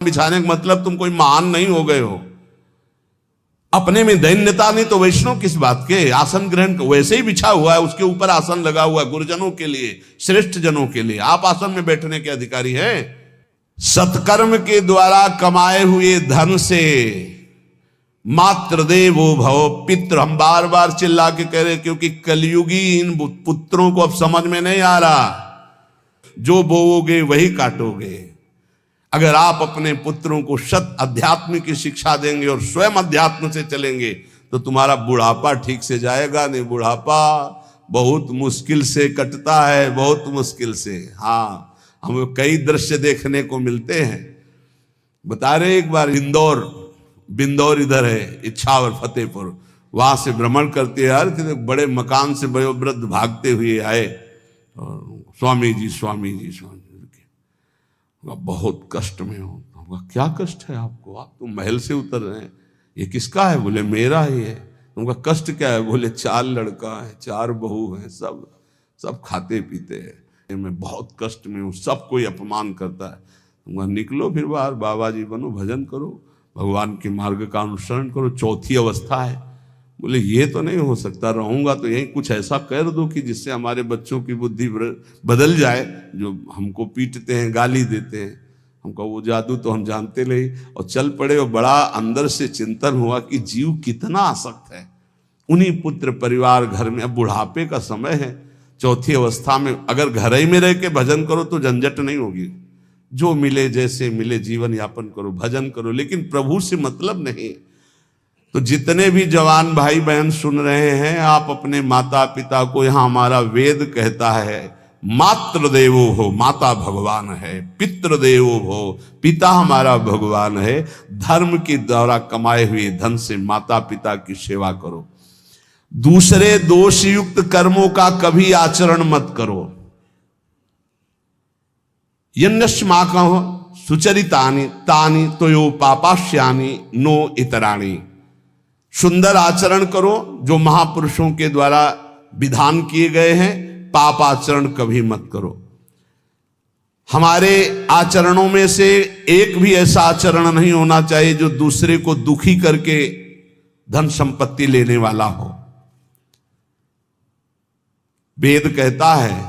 बिछाने का मतलब तुम कोई महान नहीं हो गए हो। अपने में दैन्यता नहीं तो वैष्णव किस बात के। आसन ग्रहण वैसे ही बिछा हुआ है, उसके ऊपर आसन लगा हुआ है गुरुजनों के लिए, श्रेष्ठ जनों के लिए। आप आसन में बैठने के अधिकारी हैं। सत्कर्म के द्वारा कमाए हुए धन से मात्र देवो भव पितृ, हम बार बार चिल्ला के कह रहे, क्योंकि कलयुगी इन पुत्रों को अब समझ में नहीं आ रहा। जो बोओगे वही काटोगे। अगर आप अपने पुत्रों को शत अध्यात्म की शिक्षा देंगे और स्वयं अध्यात्म से चलेंगे तो तुम्हारा बुढ़ापा ठीक से जाएगा नहीं। बुढ़ापा बहुत मुश्किल से कटता है, बहुत मुश्किल से। हाँ, हमें कई दृश्य देखने को मिलते हैं। बता रहे एक बार बिंदौर इधर है, इच्छावर फतेहपुर, वहां से भ्रमण करते यार, बड़े मकान से वयोवृद्ध भागते हुए आए और स्वामी जी बहुत कष्ट में हो। क्या कष्ट है आपको? आप तो महल से उतर रहे हैं। ये किसका है? बोले मेरा ही है। उनका कष्ट क्या है? बोले 4 लड़का है, 4 बहू हैं, सब खाते पीते हैं, मैं बहुत कष्ट में हूँ, सब कोई अपमान करता है। तुमका निकलो फिर बाहर, बाबा जी बनो, भजन करो, भगवान के मार्ग का अनुसरण करो। चौथी अवस्था है। बोले ये तो नहीं हो सकता, रहूंगा तो यही कुछ ऐसा कर दो कि जिससे हमारे बच्चों की बुद्धि बदल जाए, जो हमको पीटते हैं, गाली देते हैं। हमको वो जादू तो हम जानते नहीं, और चल पड़े। और बड़ा अंदर से चिंतन हुआ कि जीव कितना आसक्त है उन्हीं पुत्र परिवार घर में। अब बुढ़ापे का समय है, चौथी अवस्था में अगर घर ही में रह के भजन करो तो झंझट नहीं होगी। जो मिले जैसे मिले जीवन यापन करो, भजन करो, लेकिन प्रभु से मतलब नहीं। तो जितने भी जवान भाई बहन सुन रहे हैं, आप अपने माता पिता को, यहां हमारा वेद कहता है मातृ देवो हो, माता भगवान है, पितृ देवो हो, पिता हमारा भगवान है। धर्म के द्वारा कमाए हुए धन से माता पिता की सेवा करो। दूसरे दोष युक्त कर्मों का कभी आचरण मत करो। यन्यस्माकं सुचरितानि तानि तोयो पापाश्यानि नो इतराणि। सुंदर आचरण करो जो महापुरुषों के द्वारा विधान किए गए हैं, पाप आचरण कभी मत करो। हमारे आचरणों में से एक भी ऐसा आचरण नहीं होना चाहिए जो दूसरे को दुखी करके धन संपत्ति लेने वाला हो। वेद कहता है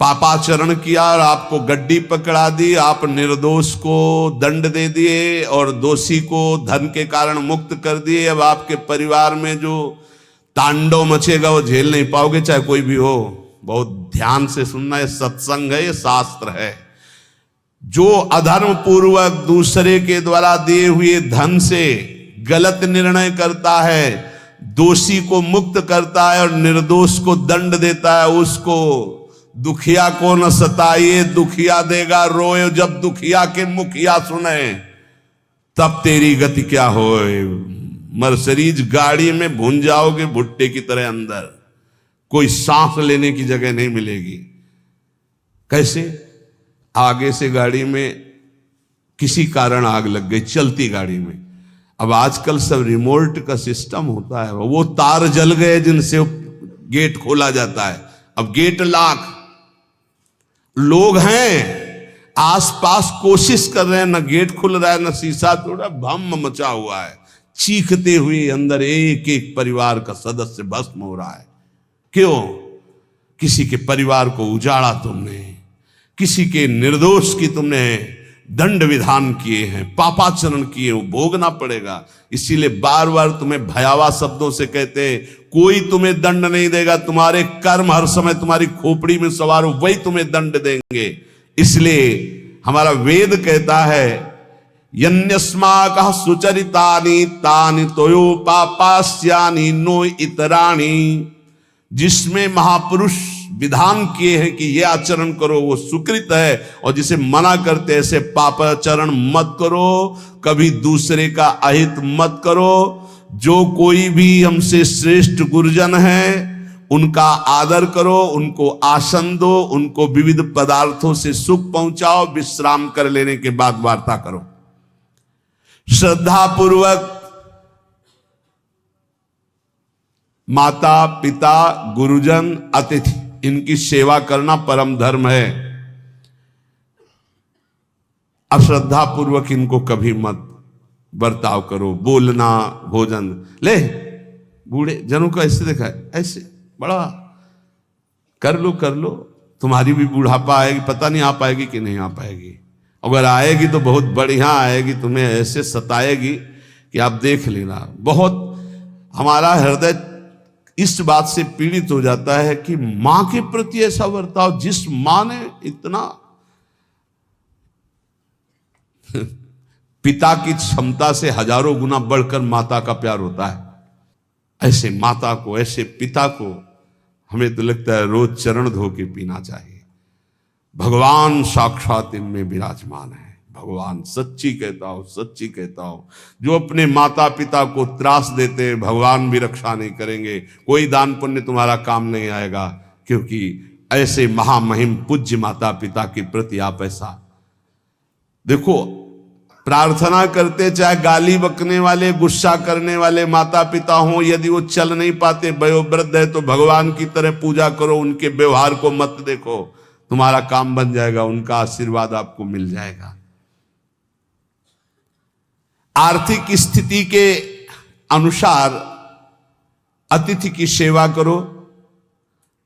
पापाचरण किया और आपको गड्डी पकड़ा दी, आप निर्दोष को दंड दे दिए और दोषी को धन के कारण मुक्त कर दिए। अब आपके परिवार में जो तांडव मचेगा वो झेल नहीं पाओगे, चाहे कोई भी हो। बहुत ध्यान से सुनना, है सत्संग है, ये शास्त्र है। जो अधर्म पूर्वक दूसरे के द्वारा दिए हुए धन से गलत निर्णय करता है, दोषी को मुक्त करता है और निर्दोष को दंड देता है, उसको दुखिया को न सताइए, दुखिया देगा रोए। जब दुखिया के मुखिया सुने तब तेरी गति क्या होए। मर्सरीज गाड़ी में भून जाओगे भुट्टे की तरह अंदर, कोई सांस लेने की जगह नहीं मिलेगी। कैसे? आगे से गाड़ी में किसी कारण आग लग गई, चलती गाड़ी में। अब आजकल सब रिमोट का सिस्टम होता है, वो तार जल गए जिनसे गेट खोला जाता है। अब गेट लाख लोग हैं आसपास, कोशिश कर रहे हैं, न गेट खुल रहा है, न शीशा तोड़ा, भम मचा हुआ है। चीखते हुए अंदर एक एक परिवार का सदस्य भस्म हो रहा है। क्यों? किसी के परिवार को उजाड़ा तुमने, किसी के निर्दोष की तुमने दंड विधान किए हैं, पापाचरण किए, वो भोगना पड़ेगा। इसीलिए बार बार तुम्हें भयावह शब्दों से कहते हैं, कोई तुम्हें दंड नहीं देगा, तुम्हारे कर्म हर समय तुम्हारी खोपड़ी में सवार हो, वही तुम्हें दंड देंगे। इसलिए हमारा वेद कहता है यन्यस्माकः सुचरितानि तानि तोयो पापास्यानि नो इतराणि। जिसमें महापुरुष विधान किए हैं कि ये आचरण करो वो सुकृत है, और जिसे मना करते ऐसे पापाचरण मत करो, कभी दूसरे का अहित मत करो। जो कोई भी हमसे श्रेष्ठ गुरुजन है उनका आदर करो, उनको आसन दो, उनको विविध पदार्थों से सुख पहुंचाओ, विश्राम कर लेने के बाद वार्ता करो। श्रद्धा पूर्वक माता पिता गुरुजन अतिथि इनकी सेवा करना परम धर्म है। अश्रद्धा पूर्वक इनको कभी मत बर्ताव करो। बोलना, भोजन, ले बूढ़े जनों को ऐसे देखा है, ऐसे बड़ा कर लो, तुम्हारी भी बुढ़ापा आएगी, पता नहीं आ पाएगी कि नहीं आ पाएगी। अगर आएगी तो बहुत बढ़िया आएगी, तुम्हें ऐसे सताएगी कि आप देख लेना। बहुत हमारा हृदय इस बात से पीड़ित हो जाता है कि मां के प्रति ऐसा बर्ताव, जिस मां ने इतना पिता की क्षमता से हजारों गुना बढ़कर माता का प्यार होता है। ऐसे माता को, ऐसे पिता को हमें तो लगता है रोज चरण धो के पीना चाहिए। भगवान साक्षात इनमें विराजमान है। भगवान सच्ची कहता हूं, जो अपने माता पिता को त्रास देते हैं भगवान भी रक्षा नहीं करेंगे, कोई दान पुण्य तुम्हारा काम नहीं आएगा, क्योंकि ऐसे महामहिम पूज्य माता पिता के प्रति आप ऐसा देखो। प्रार्थना करते, चाहे गाली बकने वाले, गुस्सा करने वाले माता पिता हों, यदि वो चल नहीं पाते, वयोवृद्ध है, तो भगवान की तरह पूजा करो, उनके व्यवहार को मत देखो, तुम्हारा काम बन जाएगा, उनका आशीर्वाद आपको मिल जाएगा। आर्थिक स्थिति के अनुसार अतिथि की सेवा करो,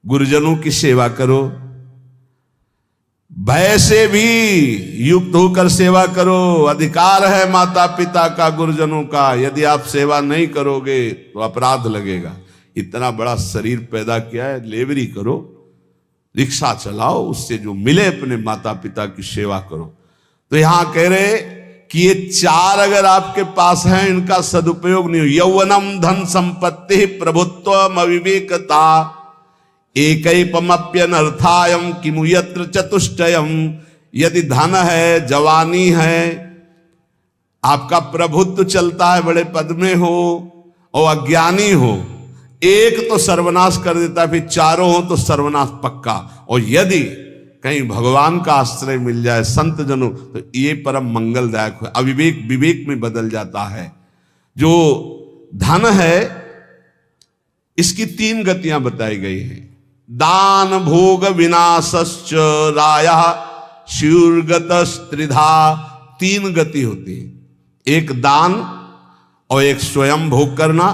गुरुजनों की सेवा करो, भय से भी युक्त होकर सेवा करो। अधिकार है माता पिता का, गुरुजनों का, यदि आप सेवा नहीं करोगे तो अपराध लगेगा। इतना बड़ा शरीर पैदा किया है, लेबरी करो, रिक्शा चलाओ, उससे जो मिले अपने माता पिता की सेवा करो। तो यहां कह रहे कि ये चार अगर आपके पास हैं, इनका सदुपयोग नहीं हो। यौवनम धन संपत्ति प्रभुत्व अविवेकता एकैपमप्यनर्थायम किमु यत्र चतुष्टयम। यदि धन है, जवानी है, आपका प्रभुत्व चलता है, बड़े पद में हो और अज्ञानी हो, एक तो सर्वनाश कर देता है, फिर चारों हो तो सर्वनाश पक्का। और यदि कहीं भगवान का आश्रय मिल जाए, संत जनों, तो ये परम मंगलदायक है। अविवेक विवेक में बदल जाता है। जो धन है, इसकी तीन गतियां बताई गई हैं। दान भोग विनाशश्च रायः स्युर्गतस्त्रिधा। तीन गति होती है, एक दान और एक स्वयं भोग करना,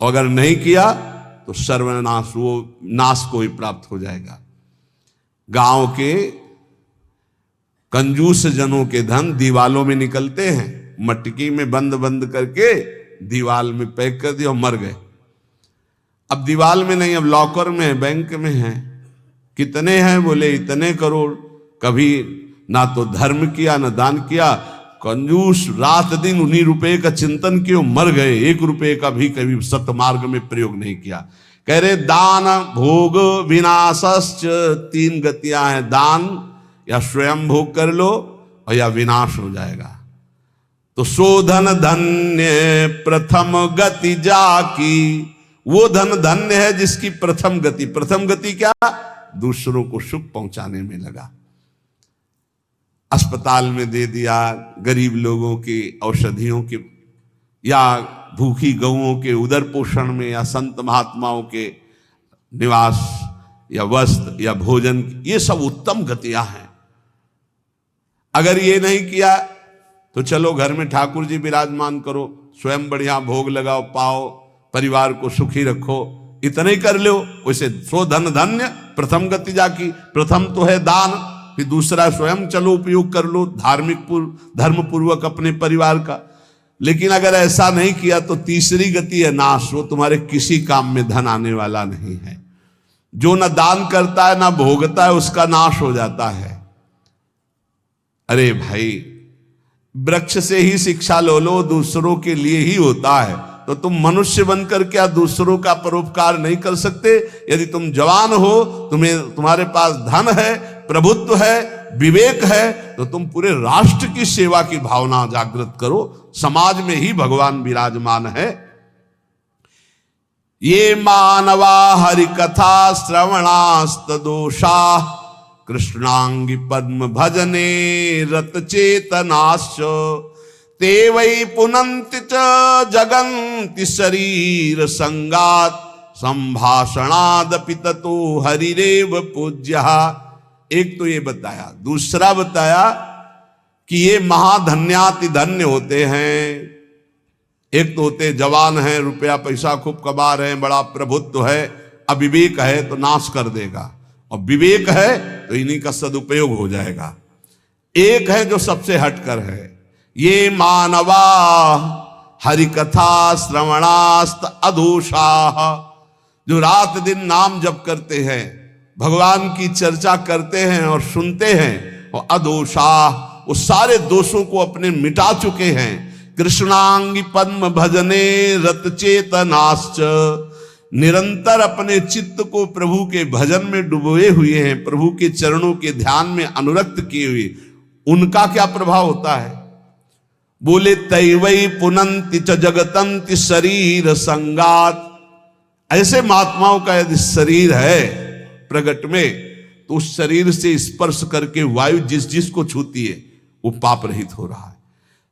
और अगर नहीं किया तो सर्वनाश, वो नाश को ही प्राप्त हो जाएगा। गांव के कंजूस जनों के धन दीवालों में निकलते हैं, मटकी में बंद बंद करके दीवाल में पैक कर दिया और मर गए। अब दीवाल में नहीं, अब लॉकर में है, बैंक में है। कितने हैं? बोले इतने करोड़। कभी ना तो धर्म किया ना दान किया, कंजूस रात दिन उन्हीं रुपए का चिंतन किया, मर गए। एक रुपए का भी कभी सतमार्ग में प्रयोग नहीं किया। कह रहे दान भोग विनाशश्च, तीन गतियां हैं। दान या स्वयं भोग कर लो और या विनाश हो जाएगा। तो शोधन धन्य प्रथम गति जाकी, वो धन धन्य है जिसकी प्रथम गति क्या? दूसरों को सुख पहुंचाने में लगा। अस्पताल में दे दिया, गरीब लोगों की औषधियों के, या भूखी गौओं के उदर पोषण में, या संत महात्माओं के निवास या वस्त्र या भोजन, ये सब उत्तम गतियां हैं। अगर ये नहीं किया तो चलो घर में ठाकुर जी विराजमान करो, स्वयं बढ़िया भोग लगाओ, पाओ, परिवार को सुखी रखो, इतना ही कर लो। वैसे सो धन धन्य प्रथम गति जाकी। प्रथम तो है दान, फिर दूसरा स्वयं चलो उपयोग कर लो, धर्म पूर्वक अपने परिवार का। लेकिन अगर ऐसा नहीं किया तो तीसरी गति है नाश। वो तुम्हारे किसी काम में धन आने वाला नहीं है। जो न दान करता है ना भोगता है, उसका नाश हो जाता है। अरे भाई, वृक्ष से ही शिक्षा लो, दूसरों के लिए ही होता है। तो तुम मनुष्य बनकर क्या दूसरों का परोपकार नहीं कर सकते? यदि तुम जवान हो, तुम्हारे पास धन है, प्रभुत्व है, विवेक है, तो तुम पूरे राष्ट्र की सेवा की भावना जागृत करो। समाज में ही भगवान विराजमान है। ये मानवा हरि कथा श्रवणास्त दोषा कृष्णांगी पद्म भजने रत चेतनाश्च ते वै पुनन्ति च जगन्ति शरीर संगात संभाषणादपि ततो हरिरेव पूज्यः। एक तो ये बताया। दूसरा बताया कि ये महाधन्याति धन्य होते हैं। एक तो होते जवान हैं, रुपया पैसा खूब कमा रहे हैं, बड़ा प्रभुत्व है, अविवेक है तो नाश कर देगा, और विवेक है तो इन्हीं का सदुपयोग हो जाएगा। एक है जो सबसे हटकर है, ये मानवा हरिकथा श्रवणास्त अधूषाः, जो रात दिन नाम जप करते हैं, भगवान की चर्चा करते हैं और सुनते हैं, और अधूषाः, वो सारे दोषों को अपने मिटा चुके हैं। कृष्णांगी पद्म भजने रत चेतनाश्च, निरंतर अपने चित्त को प्रभु के भजन में डुबोए हुए हैं, प्रभु के चरणों के ध्यान में अनुरक्त किए हुए, उनका क्या प्रभाव होता है? बोले तैवई पुनंति च जगतंति शरीर संगात। ऐसे महात्माओं का यदि शरीर है प्रगट में, तो उस शरीर से स्पर्श करके वायु जिस जिस को छूती है वो पाप रहित हो रहा है।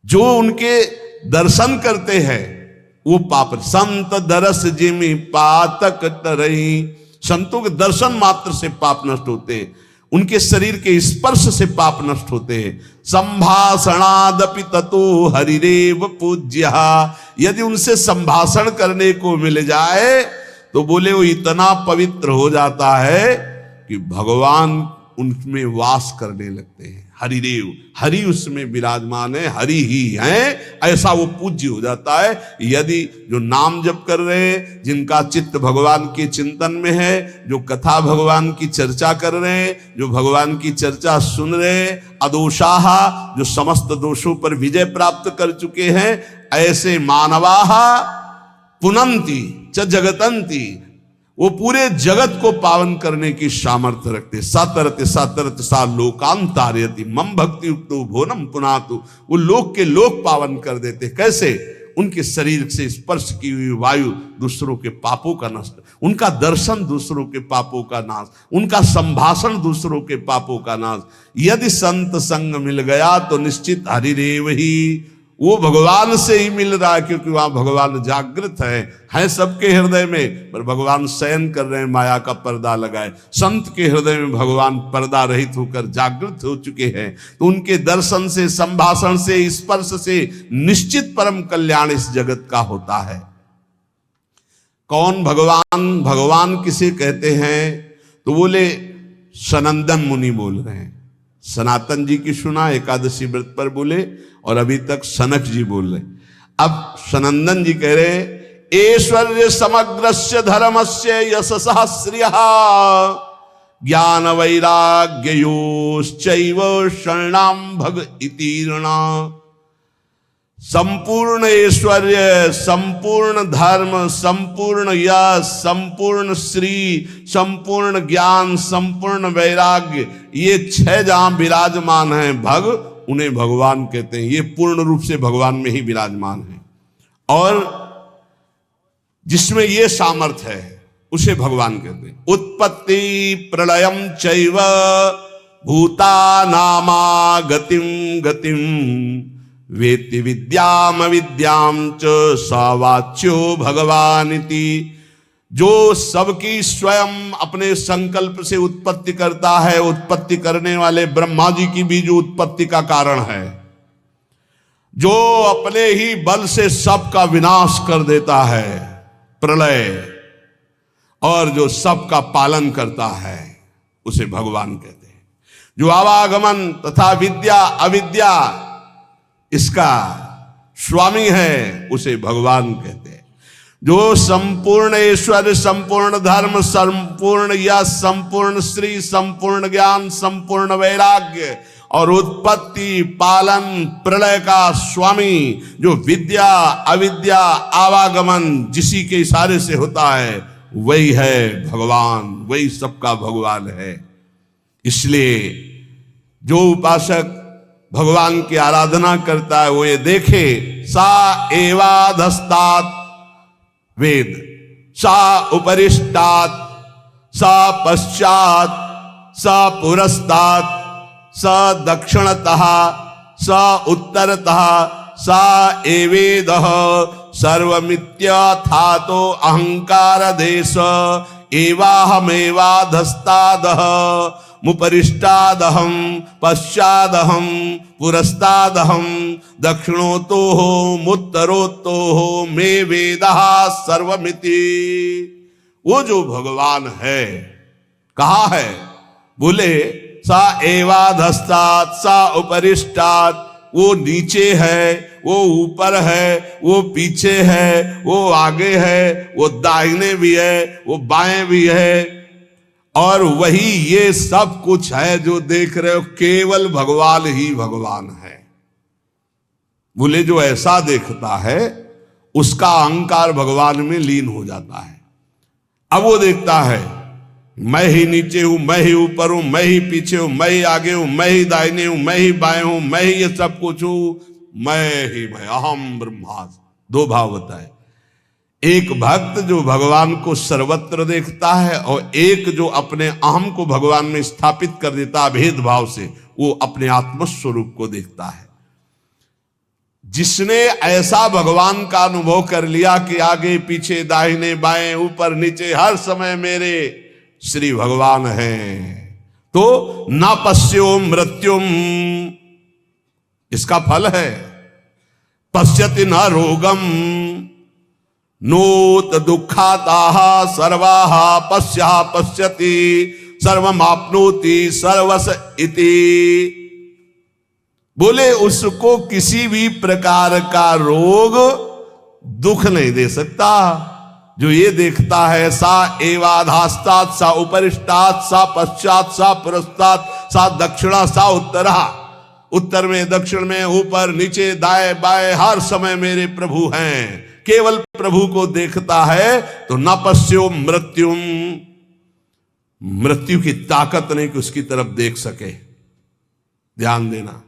जो उनके दर्शन करते हैं वो पाप। संत दरस जिमि पातक तरही, संतों के दर्शन मात्र से पाप नष्ट होते हैं, उनके शरीर के स्पर्श से पाप नष्ट होते हैं। संभाषणादपि ततो हरिरेव पूज्य, यदि उनसे संभाषण करने को मिल जाए तो बोले वो इतना पवित्र हो जाता है कि भगवान उनमें वास करने लगते हैं। हरिदेव, हरि उसमें विराजमान है, हरि ही हैं, ऐसा वो पूज्य हो जाता है। यदि जो नाम जप कर रहे हैं, जिनका चित्त भगवान के चिंतन में है, जो कथा भगवान की चर्चा कर रहे हैं, जो भगवान की चर्चा सुन रहे हैं, अदोषाः, जो समस्त दोषों पर विजय प्राप्त कर चुके हैं, ऐसे मानवाः पुनंति च जगतंति, वो पूरे जगत को पावन करने की सामर्थ्य रखते। सातरते सातरते सा लोकांतारयति मम भक्ति युक्तो भोनम पुनातु, वो लोक के लोक पावन कर देते। कैसे? उनके शरीर से स्पर्श की हुई वायु दूसरों के पापों का नष्ट, उनका दर्शन दूसरों के पापों का नाश, उनका संभाषण दूसरों के पापों का नाश। यदि संत संग मिल गया तो निश्चित हरिरेव ही, वो भगवान से ही मिल रहा है, क्योंकि वहां भगवान जागृत है सबके हृदय में, पर भगवान शयन कर रहे हैं, माया का पर्दा लगाए। संत के हृदय में भगवान पर्दा रहित होकर जागृत हो चुके हैं, तो उनके दर्शन से, संभाषण से, स्पर्श से निश्चित परम कल्याण इस जगत का होता है। कौन भगवान? भगवान किसे कहते हैं? तो बोले सनंदन मुनि बोल रहे हैं। सनातन जी की सुना, एकादशी व्रत पर बोले, और अभी तक सनक जी बोल रहे। अब सनंदन जी कह रहे ऐश्वर्य समग्रस्य धर्मस्य यशसः श्रियः ज्ञान वैराग्ययोश्चैव शरणां भग इतीर्णा। संपूर्ण ऐश्वर्य, संपूर्ण धर्म, संपूर्ण यश, संपूर्ण श्री, संपूर्ण ज्ञान, संपूर्ण वैराग्य, ये 6 जहां विराजमान हैं भग, उन्हें भगवान कहते हैं। ये पूर्ण रूप से भगवान में ही विराजमान है, और जिसमें ये सामर्थ्य है उसे भगवान कहते हैं। उत्पत्ति प्रलयम चैव भूतानामा गतिम गतिम वेत्ति विद्याम विद्याम च सवाच्यो भगवानिति। जो सबकी स्वयं अपने संकल्प से उत्पत्ति करता है, उत्पत्ति करने वाले ब्रह्मा जी की भी जो उत्पत्ति का कारण है, जो अपने ही बल से सबका विनाश कर देता है, प्रलय, और जो सबका पालन करता है उसे भगवान कहते हैं। जो आवागमन तथा विद्या अविद्या इसका स्वामी है उसे भगवान कहते हैं। जो संपूर्ण ऐश्वर्य, संपूर्ण धर्म, संपूर्ण यश, संपूर्ण श्री, संपूर्ण ज्ञान, संपूर्ण वैराग्य और उत्पत्ति, पालन, प्रलय का स्वामी, जो विद्या अविद्या आवागमन जिसी के इशारे से होता है, वही है भगवान, वही सबका भगवान है। इसलिए जो उपासक भगवान की आराधना करता है वो ये देखे, सा एवाधस्तात वेद, सा उपरिष्टात्, सा पश्चात्, सा पुरस्तात्, सा दक्षिणतः, सा उत्तरतः, सा एवेदः सर्वमित्यथातो अहंकार देश एवाहमेवाधस्तादः मुपरिष्टादहम पश्चादहम पुरस्तादहम दक्षिणोतो हो मुत्तरोतो हो मे वेदः सर्वमिति। वो जो भगवान है कहा है? बोले सा एवाधस्तात् सा उपरिष्टात्, वो नीचे है, वो ऊपर है, वो पीछे है, वो आगे है, वो दाहिने भी है, वो बाएं भी है, और वही ये सब कुछ है जो देख रहे हो, केवल भगवान ही भगवान है। बोले जो ऐसा देखता है उसका अहंकार भगवान में लीन हो जाता है। अब वो देखता है मैं ही नीचे हूं, मैं ही ऊपर हूं, मैं ही पीछे हूं, मैं ही आगे हूं, मैं ही दाहिने हूं, मैं ही बाएं हूं, मैं ही ये सब कुछ हूं, मैं अहम ब्रह्मास्मि। दो भाव बताए, एक भक्त जो भगवान को सर्वत्र देखता है और एक जो अपने अहम को भगवान में स्थापित कर देता है भेदभाव से, वो अपने आत्मस्वरूप को देखता है। जिसने ऐसा भगवान का अनुभव कर लिया कि आगे पीछे दाहिने बाएं ऊपर नीचे हर समय मेरे श्री भगवान हैं, तो न पश्यो मृत्युम, इसका फल है पश्यति न रोगम नोत दुखाताः सर्वाः पश्यः पश्यति सर्वमाप्नोति सर्वस इति। बोले उसको किसी भी प्रकार का रोग दुख नहीं दे सकता। जो ये देखता है सा एवाधास्तात् सा उपरिष्टात् सा पश्चात् सा पुरस्तात् सा दक्षिणा सा उत्तरा, उत्तर में दक्षिण में ऊपर नीचे दाएं बाएं हर समय मेरे प्रभु हैं, केवल प्रभु को देखता है तो न पश्यो मृत्युम, मृत्यु की ताकत नहीं कि उसकी तरफ देख सके। ध्यान देना।